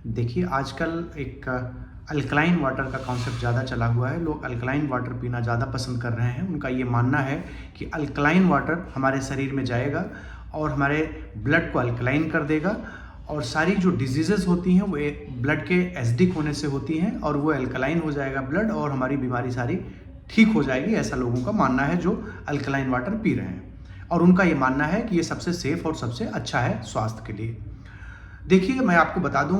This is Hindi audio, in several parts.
देखिए, आजकल एक अल्कलाइन वाटर का कॉन्सेप्ट ज़्यादा चला हुआ है। लोग अल्कलाइन वाटर पीना ज़्यादा पसंद कर रहे हैं। उनका ये मानना है कि अल्कलाइन वाटर हमारे शरीर में जाएगा और हमारे ब्लड को अल्कलाइन कर देगा और सारी जो डिजीज़ेज़ होती हैं वो ब्लड के एसिडिक होने से होती हैं और वो अल्कलाइन हो जाएगा ब्लड और हमारी बीमारी सारी ठीक हो जाएगी। ऐसा लोगों का मानना है जो अल्कलाइन वाटर पी रहे हैं और उनका ये मानना है कि ये सबसे सेफ़ और सबसे अच्छा है स्वास्थ्य के लिए। देखिए, मैं आपको बता दूं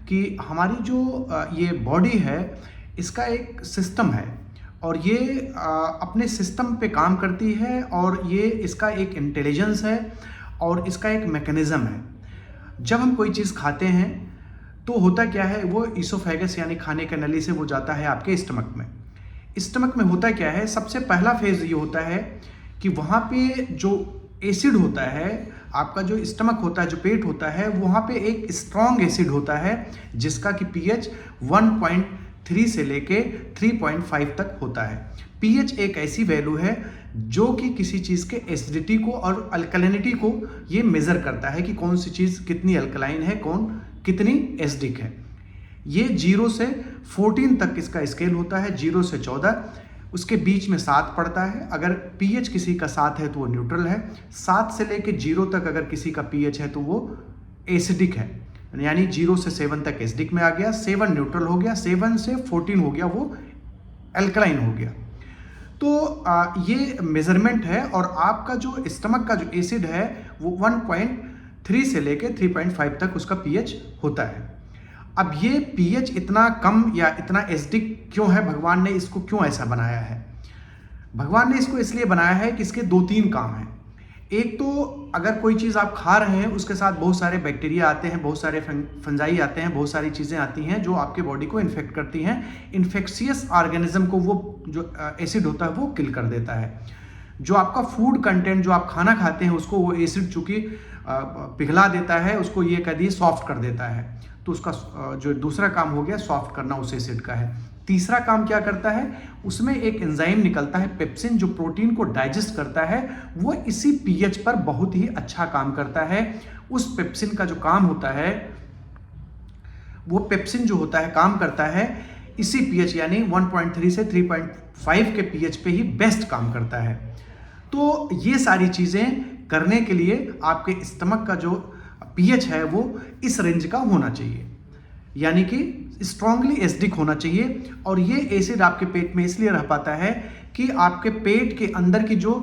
कि हमारी जो ये बॉडी है, इसका एक सिस्टम है और ये अपने सिस्टम पे काम करती है और ये इसका एक इंटेलिजेंस है और इसका एक मैकेनिज़्म है। जब हम कोई चीज़ खाते हैं तो होता क्या है, वो ईसोफेगस यानी खाने के नली से वो जाता है आपके स्टमक में। स्टमक में होता क्या है, सबसे पहला फेज़ ये होता है कि वहाँ पे जो एसिड होता है, आपका जो स्टमक होता है, जो पेट होता है, वहाँ पे एक स्ट्रॉन्ग एसिड होता है जिसका कि पीएच 1.3 से लेके 3.5 तक होता है। पीएच एक ऐसी वैल्यू है जो कि किसी चीज़ के एसिडिटी को और अल्कलिनिटी को ये मेज़र करता है कि कौन सी चीज़ कितनी अल्कलाइन है, कौन कितनी एसिडिक है। ये 0 से 14 तक इसका स्केल होता है। 0 से 14, उसके बीच में 7 पड़ता है। अगर पीएच किसी का 7 है तो वो न्यूट्रल है। 7 से लेके 0 तक अगर किसी का पीएच है तो वो एसिडिक है, यानी 0 से 7 तक एसिडिक में आ गया, 7 न्यूट्रल हो गया, 7 से 14 हो गया वो अल्कलाइन हो गया। तो ये मेजरमेंट है और आपका जो स्टमक का जो एसिड है वो 1.3 से लेके 3.5 तक उसका पीएच होता है। अब ये पीएच इतना कम या इतना एसिडिक क्यों है, भगवान ने इसको क्यों ऐसा बनाया है? भगवान ने इसको इसलिए बनाया है कि इसके 2-3 काम हैं। एक तो अगर कोई चीज़ आप खा रहे हैं उसके साथ बहुत सारे बैक्टीरिया आते हैं, बहुत सारे फंजाई आते हैं, बहुत सारी चीज़ें आती हैं जो आपके बॉडी को इन्फेक्ट करती हैं। इन्फेक्शियस ऑर्गेनिज्म को वो जो एसिड होता है वो किल कर देता है। जो आपका फूड कंटेंट, जो आप खाना खाते हैं, उसको वो एसिड चूँकि पिघला देता है, उसको ये कह दिए सॉफ्ट कर देता है। तो उसका जो दूसरा काम हो गया सॉफ्ट करना उस एसिड का है। तीसरा काम क्या करता है, उसमें एक एंजाइम निकलता है पेप्सिन, जो प्रोटीन को डाइजेस्ट करता है। वो इसी पीएच पर बहुत ही अच्छा काम करता है। उस पेप्सिन का जो काम होता है, वो पेप्सिन जो होता है काम करता है इसी पीएच यानी 1.3 से 3.5 के पीएच पे ही बेस्ट काम करता है। तो ये सारी चीज़ें करने के लिए आपके स्टमक का जो पीएच है वो इस रेंज का होना चाहिए, यानी कि स्ट्रांगली एसिडिक होना चाहिए। और ये एसिड आपके पेट में इसलिए रह पाता है कि आपके पेट के अंदर की जो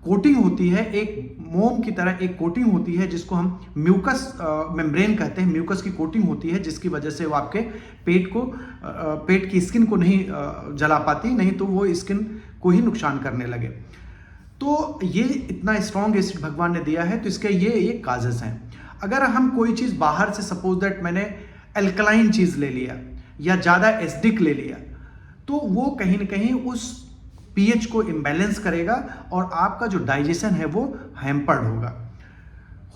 कोटिंग होती है, एक मोम की तरह एक कोटिंग होती है जिसको हम म्यूकस मेम्ब्रेन कहते हैं। म्यूकस की कोटिंग होती है जिसकी वजह से वो आपके पेट की स्किन को नहीं जला पाती, नहीं तो वो स्किन को ही नुकसान करने लगे। तो ये इतना स्ट्रॉन्ग एसिड भगवान ने दिया है, तो इसके ये काजेस हैं। अगर हम कोई चीज़ बाहर से, सपोज दैट मैंने अल्कलाइन चीज़ ले लिया या ज़्यादा एसिडिक ले लिया, तो वो कहीं ना कहीं उस पीएच को इम्बैलेंस करेगा और आपका जो डाइजेशन है वो हैम्पर्ड होगा।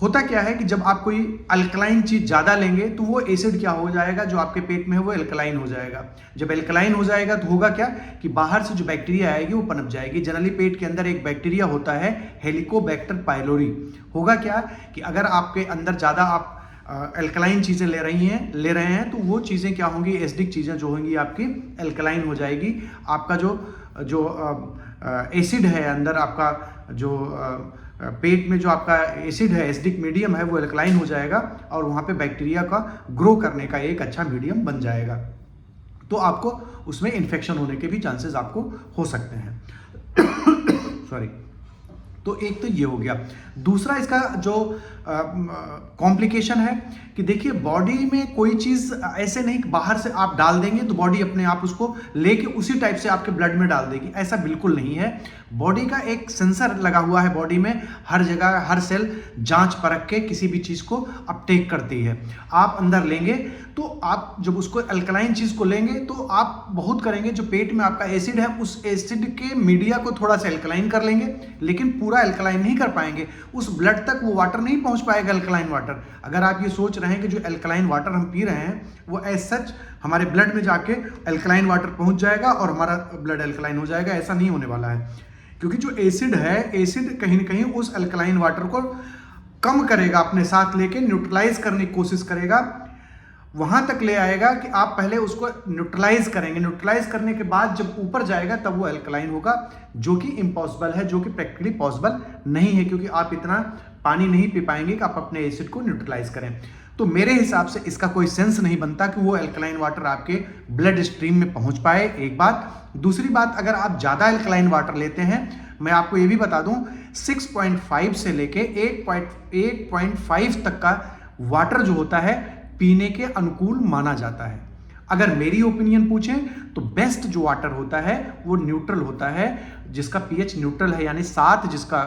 होता क्या है कि जब आप कोई अल्कलाइन चीज़ ज़्यादा लेंगे तो वो एसिड क्या हो जाएगा, जो आपके पेट में है वो अल्कलाइन हो जाएगा। जब अल्कलाइन हो जाएगा तो होगा क्या कि बाहर से जो बैक्टीरिया आएगी वो पनप जाएगी। जनरली पेट के अंदर एक बैक्टीरिया होता है हेलिकोबैक्टर पाइलोरी। होगा क्या कि अगर आपके अंदर ज़्यादा आप अल्कलाइन चीज़ें ले रहे हैं तो वो चीज़ें क्या होंगी, एसिडिक चीज़ें जो होंगी आपकी अल्कलाइन हो जाएगी। आपका जो एसिड है अंदर, आपका जो पेट में जो आपका एसिड है, एसिडिक मीडियम है, वो अल्कलाइन हो जाएगा और वहाँ पे बैक्टीरिया का ग्रो करने का एक अच्छा मीडियम बन जाएगा। तो आपको उसमें इन्फेक्शन होने के भी चांसेस आपको हो सकते हैं। सॉरी। तो एक तो ये हो गया। दूसरा इसका जो कॉम्प्लिकेशन है कि देखिए, बॉडी में कोई चीज़ ऐसे नहीं कि बाहर से आप डाल देंगे तो बॉडी अपने आप उसको लेके उसी टाइप से आपके ब्लड में डाल देगी, ऐसा बिल्कुल नहीं है। बॉडी का एक सेंसर लगा हुआ है बॉडी में, हर जगह हर सेल जांच परख के किसी भी चीज़ को अपटेक करती है। आप अंदर लेंगे तो आप जब उसको अल्कलाइन चीज़ को लेंगे तो आप बहुत करेंगे, जो पेट में आपका एसिड है उस एसिड के मीडिया को थोड़ा सा अल्कलाइन कर लेंगे, लेकिन पूरा अल्कलाइन नहीं कर पाएंगे। उस ब्लड तक वो वाटर नहीं पहुंच पाएगा, अल्कलाइन वाटर। अगर आप ये सोच रहे हैं कि जो अल्कलाइन वाटर हम पी रहे हैं वो एज सच हमारे ब्लड में जाके अल्कलाइन वाटर पहुंच जाएगा और हमारा ब्लड अल्कलाइन हो जाएगा, ऐसा नहीं होने वाला है। क्योंकि जो एसिड है, एसिड कहीं ना कहीं उस अल्कलाइन वाटर को कम करेगा, अपने साथ लेके न्यूट्रलाइज करने की कोशिश करेगा। वहाँ तक ले आएगा कि आप पहले उसको न्यूट्रलाइज करेंगे। न्यूट्रलाइज करने के बाद जब ऊपर जाएगा तब वो अल्कलाइन होगा, जो कि इम्पॉसिबल है, जो कि प्रैक्टिकली पॉसिबल नहीं है, क्योंकि आप इतना पानी नहीं पी पाएंगे कि आप अपने एसिड को न्यूट्रलाइज करें। तो मेरे हिसाब से इसका कोई सेंस नहीं बनता कि वो अल्कलाइन वाटर आपके ब्लड स्ट्रीम में पहुंच पाए, एक बात। दूसरी बात, अगर आप ज़्यादा अल्कलाइन वाटर लेते हैं, मैं आपको ये भी बता दूं 6.5 से लेके 8.5 तक का वाटर जो होता है पीने के अनुकूल माना जाता है। अगर मेरी ओपिनियन पूछें तो बेस्ट जो वाटर होता है वो न्यूट्रल होता है, जिसका पीएच न्यूट्रल है, यानी 7 जिसका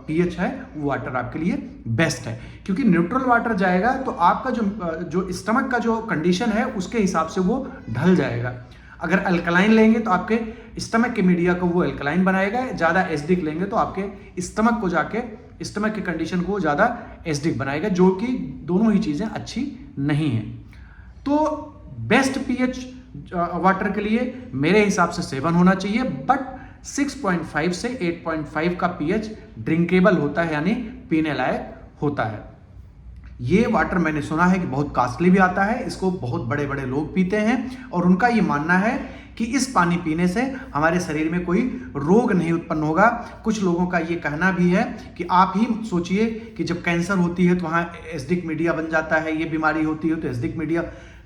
पीएच है, वो वाटर आपके लिए बेस्ट है। क्योंकि न्यूट्रल वाटर जाएगा तो आपका जो स्टमक का जो कंडीशन है उसके हिसाब से वो ढल जाएगा। अगर अल्कलाइन लेंगे तो आपके स्टमक के मीडिया को वो अल्कलाइन बनाएगा, ज़्यादा एसिडिक लेंगे तो आपके स्टमक को जाके स्टमक की कंडीशन को ज़्यादा एसिडिक बनाएगा, जो कि दोनों ही चीज़ें अच्छी नहीं हैं। तो बेस्ट पीएच वाटर के लिए मेरे हिसाब से 7 होना चाहिए, बट 6.5 से 8.5 का पीएच ड्रिंकेबल होता है, यानी पीने लायक होता है। ये वाटर मैंने सुना है कि बहुत कॉस्टली भी आता है, इसको बहुत बड़े बड़े लोग पीते हैं और उनका ये मानना है कि इस पानी पीने से हमारे शरीर में कोई रोग नहीं उत्पन्न होगा। कुछ लोगों का ये कहना भी है कि आप ही सोचिए कि जब कैंसर होती है तो वहाँ एसिडिक मीडिया बन जाता है, ये बीमारी होती है तो एसिडिक मीडिया,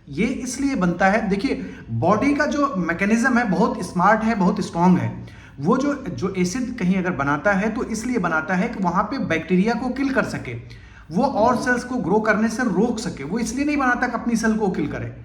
ये इसलिए बनता है। देखिए, बॉडी का जो मैकेनिज्म है बहुत स्मार्ट है, बहुत स्ट्रांग है। वो जो एसिड कहीं अगर बनाता है तो इसलिए बनाता है कि वहाँ पे बैक्टीरिया को किल कर सके, वो और सेल्स को ग्रो करने से रोक सके। वो इसलिए नहीं बनाता कि अपनी सेल को किल करे।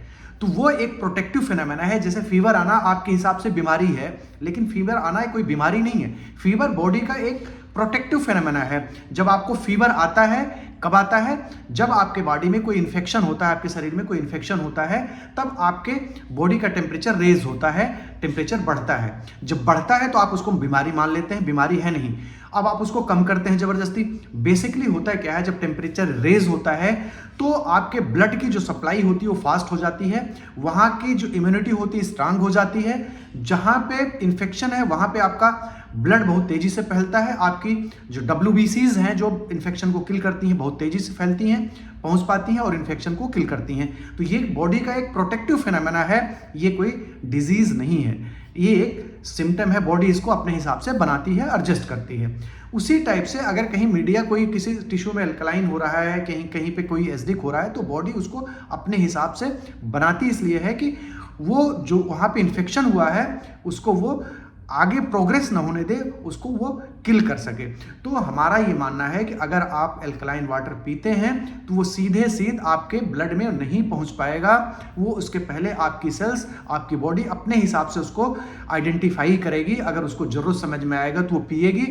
तो वो एक प्रोटेक्टिव फिनोमेना है। जैसे फीवर आना आपके हिसाब से बीमारी है, लेकिन फीवर आना कोई बीमारी नहीं है। फीवर बॉडी का एक प्रोटेक्टिव फिनोमेना है। जब आपको फीवर आता है, कब आता है? जब आपके बॉडी में कोई इन्फेक्शन होता है, आपके शरीर में कोई इन्फेक्शन होता है, तब आपके बॉडी का टेम्परेचर रेज होता है, टेम्परेचर बढ़ता है। जब बढ़ता है तो आप उसको बीमारी मान लेते हैं, बीमारी है नहीं। अब आप उसको कम करते हैं जबरदस्ती। बेसिकली होता है क्या है, जब टेम्परेचर रेज होता है तो आपके ब्लड की जो सप्लाई होती है वो फास्ट हो जाती है, वहाँ की जो इम्यूनिटी होती है स्ट्रांग हो जाती है। जहाँ पे इन्फेक्शन है वहाँ पे आपका ब्लड बहुत तेजी से फैलता है। आपकी जो WBCs हैं जो इन्फेक्शन को किल करती हैं, बहुत तेजी से फैलती हैं, पहुंच पाती हैं और इन्फेक्शन को किल करती हैं। तो ये बॉडी का एक प्रोटेक्टिव फिनोमेना है, ये कोई डिजीज नहीं है, ये एक सिम्टम है। बॉडी इसको अपने हिसाब से बनाती है, एडजस्ट करती है। उसी टाइप से अगर कहीं मीडिया कोई किसी टिश्यू में अल्कलाइन हो रहा है, कहीं कहीं पे कोई एसिडिक हो रहा है, तो बॉडी उसको अपने हिसाब से बनाती इसलिए है कि वो जो वहाँ पे इन्फेक्शन हुआ है उसको वो आगे प्रोग्रेस ना होने दे, उसको वो किल कर सके। तो हमारा ये मानना है कि अगर आप अल्कलाइन वाटर पीते हैं तो वो सीधे आपके ब्लड में नहीं पहुंच पाएगा। वो उसके पहले आपकी सेल्स, आपकी बॉडी अपने हिसाब से उसको आइडेंटिफाई करेगी। अगर उसको जरूरत समझ में आएगा तो वो पिएगी,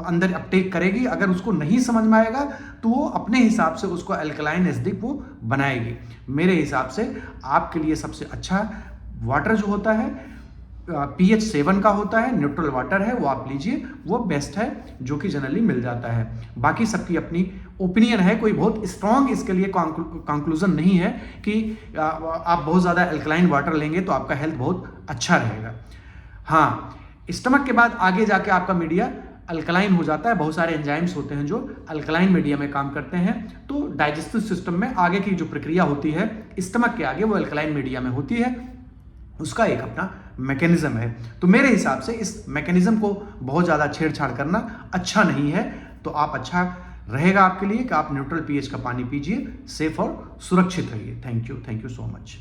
अंदर अपटेक करेगी। अगर उसको नहीं समझ में आएगा तो वो अपने हिसाब से उसको अल्कलाइन एसिडिक वो बनाएगी। मेरे हिसाब से आपके लिए सबसे अच्छा वाटर जो होता है pH 7 का होता है, न्यूट्रल वाटर है, वो आप लीजिए, वो बेस्ट है, जो कि जनरली मिल जाता है। बाकी सबकी अपनी ओपिनियन है, कोई बहुत स्ट्रॉन्ग इसके लिए कंक्लूजन नहीं है कि आप बहुत ज़्यादा अल्कलाइन वाटर लेंगे तो आपका हेल्थ बहुत अच्छा रहेगा। हाँ, स्टमक के बाद आगे जाके आपका मीडिया अल्कलाइन हो जाता है। बहुत सारे एंजाइम्स होते हैं जो अल्कलाइन मीडिया में काम करते हैं। तो डाइजेस्टिव सिस्टम में आगे की जो प्रक्रिया होती है स्टमक के आगे, वो अल्कलाइन मीडिया में होती है, उसका एक अपना मैकेनिज्म है। तो मेरे हिसाब से इस मैकेनिज्म को बहुत ज़्यादा छेड़छाड़ करना अच्छा नहीं है। तो आप अच्छा रहेगा आपके लिए कि आप न्यूट्रल pH का पानी पीजिए, सेफ और सुरक्षित रहिए। Thank you so much.